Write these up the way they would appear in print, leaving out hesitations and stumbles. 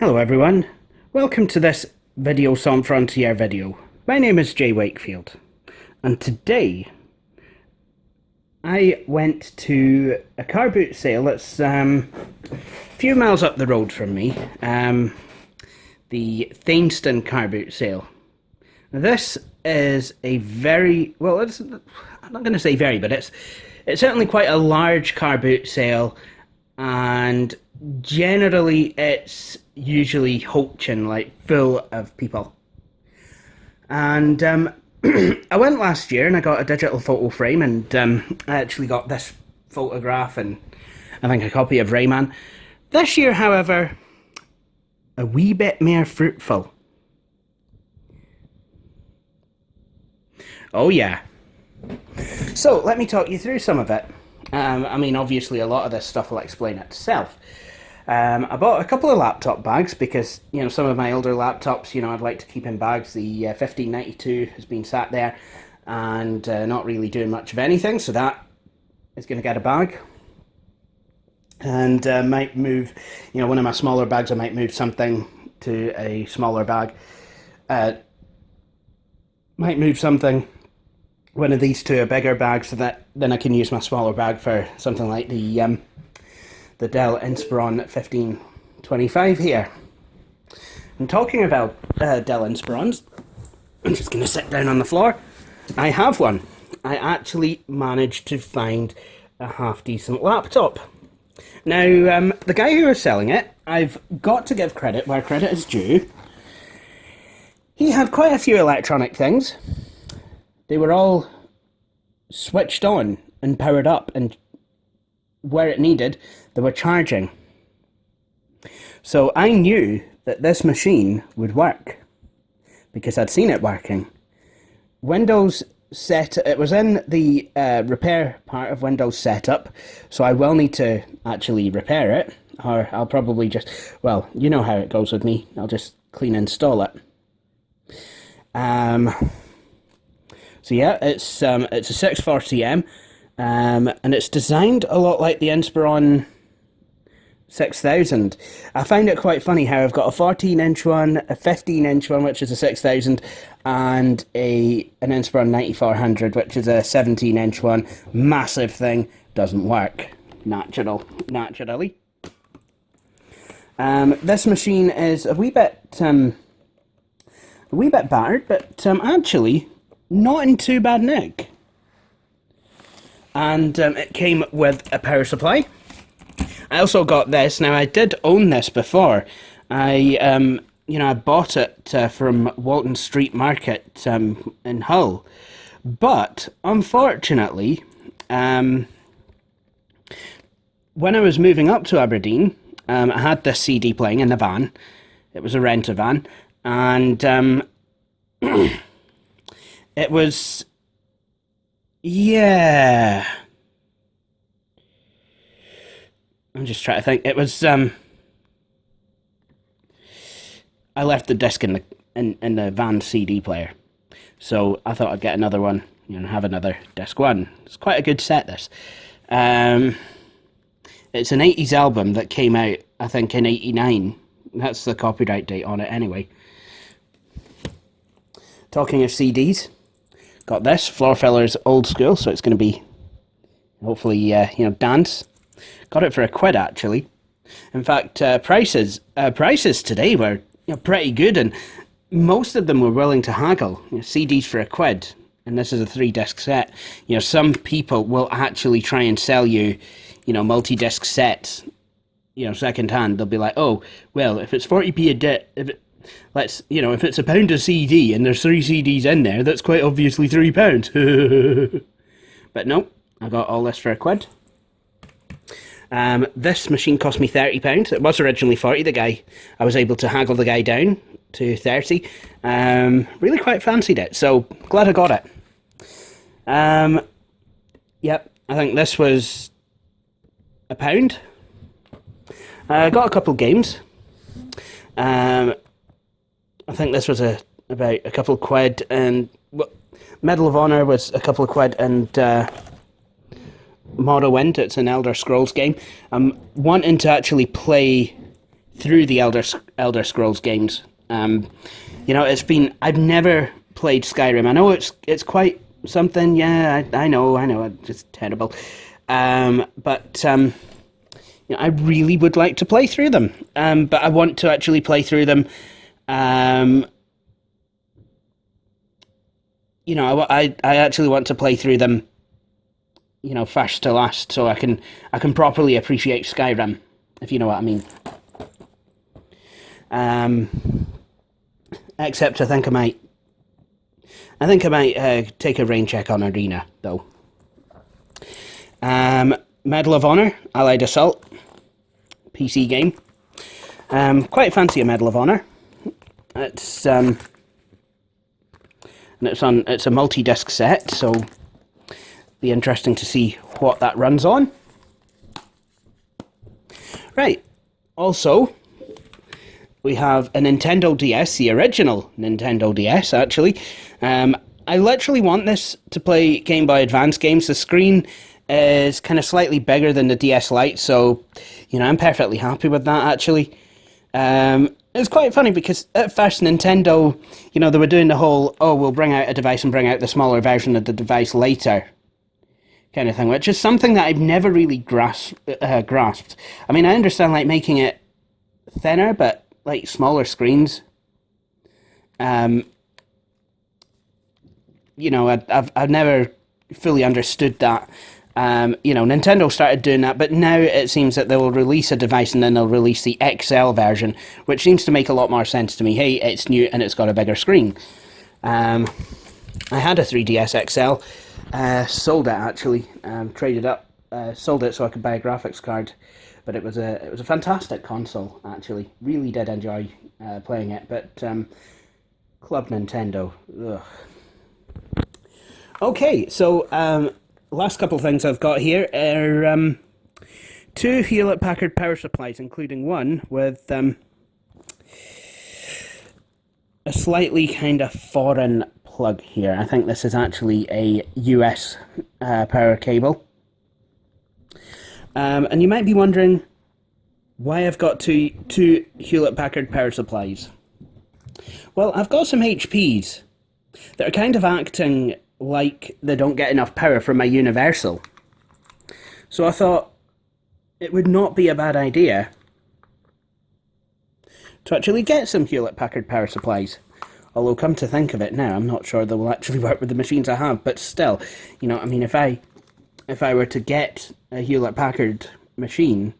Hello everyone, welcome to this Video Sans Frontier video. My name is Jay Wakefield, and today I went to a car boot sale that's a few miles up the road from me, the Thainstone car boot sale. Now, this is a very, well, I'm not going to say very, but it's certainly quite a large car boot sale, and generally it's usually hoaching, like full of people. And I went last year and I got a digital photo frame, and I actually got this photograph and I think a copy of Rayman. This year, however, a wee bit more fruitful. Oh yeah. So let me talk you through some of it. I mean, obviously a lot of this stuff will explain itself. I bought a couple of laptop bags because, you know, some of my older laptops, you know, I'd like to keep in bags. The 1592 has been sat there and not really doing much of anything, so that is going to get a bag. And might move, you know, one of my smaller bags, I might move something to a smaller bag. Might move something, one of these to a bigger bag, so that then I can use my smaller bag for something like the Dell Inspiron 1525 here. And talking about Dell Inspirons, I'm just going to sit down on the floor. I have one. I actually managed to find a half-decent laptop. Now, the guy who was selling it, I've got to give credit where credit is due. He had quite a few electronic things. They were all switched on and powered up, and where it needed, they were charging. So I knew that this machine would work because I'd seen it working. Windows set, it was in the repair part of Windows setup, so I will need to actually repair it, or I'll probably just, well, you know how it goes with me, I'll just clean install it. So yeah, it's a 640M, and it's designed a lot like the Inspiron 6000. I find it quite funny how I've got a 14-inch one, a 15-inch one, which is a 6000, and an Inspiron 9400, which is a 17-inch one. Massive thing, doesn't work naturally. This machine is a wee bit battered, but actually not in too bad nick. And it came with a power supply. I also got this. Now, I did own this before. I bought it from Walton Street Market in Hull. But, unfortunately, when I was moving up to Aberdeen, I had this CD playing in the van. It was a rent-a-van. And it was, yeah, I'm just trying to think. It was, I left the disc in the van CD player, so I thought I'd get another one, you know, have another disc one. It's quite a good set, this. It's an 80s album that came out, I think, in 89. That's the copyright date on it anyway. Talking of CDs, got this, Floor Filler's Old School, so it's going to be, hopefully, dance. Got it for £1, actually. In fact, prices today were, pretty good, and most of them were willing to haggle. CDs for £1, and this is a 3-disc set. Some people will actually try and sell you, multi-disc sets, second hand. They'll be like, oh, well, if it's 40p a disc, if it's £1 a CD and there's 3 CDs in there, that's quite obviously £3. But no, I got all this for £1. This machine cost me £30. It was originally 40. I was able to haggle the guy down to 30. Really quite fancied it, so glad I got it. Yep, I think this was £1. I got a couple games. I think this was about a couple of £2, and Medal of Honor was a couple of £2, and Morrowind, it's an Elder Scrolls game. I'm wanting to actually play through the Elder Scrolls games. You know, I've never played Skyrim. I know it's quite something. Yeah, I know, it's just terrible. But you know, I really would like to play through them. But I want to actually play through them. You know, I actually want to play through them, you know, first to last, so I can properly appreciate Skyrim, if you know what I mean. Except I think I might take a rain check on Arena though. Medal of Honor, Allied Assault, PC game. Quite fancy a Medal of Honor. It's and it's a multi-disc set, so be interesting to see what that runs on. Right. Also, we have a Nintendo DS, the original Nintendo DS, actually. I literally want this to play Game Boy Advance games. The screen is kind of slightly bigger than the DS Lite, so, you know, I'm perfectly happy with that, actually. It's quite funny because at first Nintendo, you know, they were doing the whole, oh, we'll bring out a device and bring out the smaller version of the device later kind of thing, which is something that I've never really grasped. I mean, I understand, like, making it thinner, but like smaller screens. You know, I've never fully understood that. You know, Nintendo started doing that, but now it seems that they will release a device and then they'll release the XL version, which seems to make a lot more sense to me. Hey, it's new and it's got a bigger screen. I had a 3DS XL, sold it actually, traded up, sold it so I could buy a graphics card. But it was a fantastic console, actually. Really did enjoy playing it. But Club Nintendo, ugh. Okay, so last couple of things I've got here are two Hewlett-Packard power supplies, including one with a slightly kind of foreign plug here. I think this is actually a US power cable. And you might be wondering why I've got two Hewlett-Packard power supplies. Well, I've got some HPs that are kind of acting like they don't get enough power from my universal. So I thought it would not be a bad idea to actually get some Hewlett-Packard power supplies. Although, come to think of it now, I'm not sure they will actually work with the machines I have, but still, you know, I mean, if I were to get a Hewlett-Packard machine,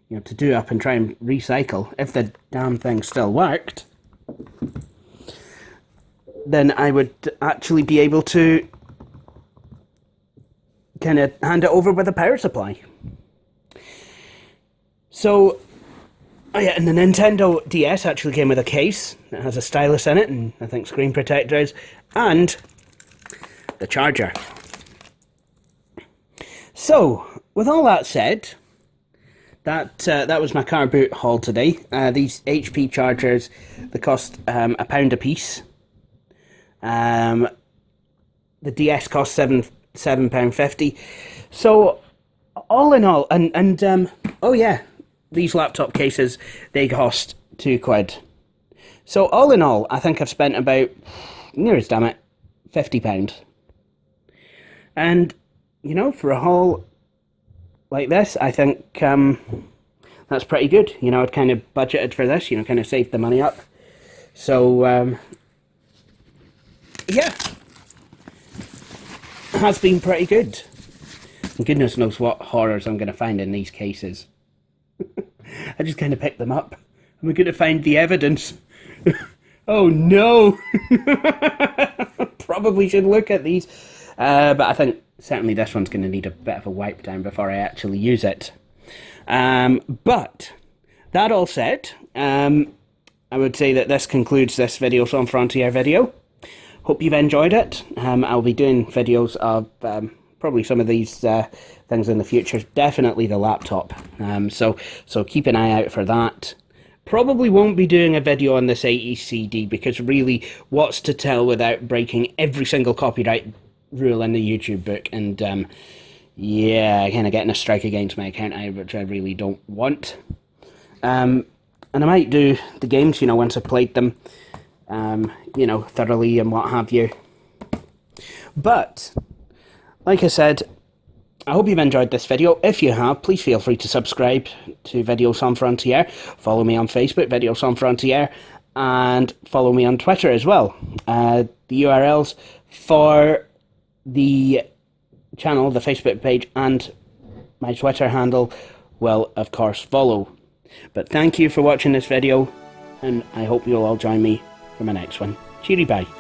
you know, to do up and try and recycle, if the damn thing still worked, then I would actually be able to kind of hand it over with a power supply. So, oh yeah, and the Nintendo DS actually came with a case that has a stylus in it, and I think screen protectors, and the charger. So, with all that said, that was my car boot haul today. These HP chargers, they cost £1 a piece. The DS cost £7.50. So, all in all, and oh yeah, these laptop cases, they cost £2. So, all in all, I think I've spent about, near as damn it, £50. And, you know, for a haul like this, I think that's pretty good. You know, I'd kind of budgeted for this, you know, kind of saved the money up. So, yeah, that's been pretty good. And goodness knows what horrors I'm going to find in these cases. I just kind of picked them up. Am I going to find the evidence? Oh no! Probably should look at these. But I think certainly this one's going to need a bit of a wipe down before I actually use it. But that all said, I would say that this concludes this Video on Frontier video. Hope you've enjoyed it. I'll be doing videos of probably some of these things in the future. Definitely the laptop. So keep an eye out for that. Probably won't be doing a video on this AECD because really, what's to tell without breaking every single copyright rule in the YouTube book? And yeah, kind of getting a strike against my account, which I really don't want. And I might do the games, you know, once I've played them, you know, thoroughly and what have you. But, like I said, I hope you've enjoyed this video. If you have, please feel free to subscribe to Videos Sans Frontières. Follow me on Facebook, Videos Sans Frontières, and follow me on Twitter as well. The URLs for the channel, the Facebook page, and my Twitter handle will, of course, follow. But thank you for watching this video, and I hope you'll all join me for my next one. Cheery bye.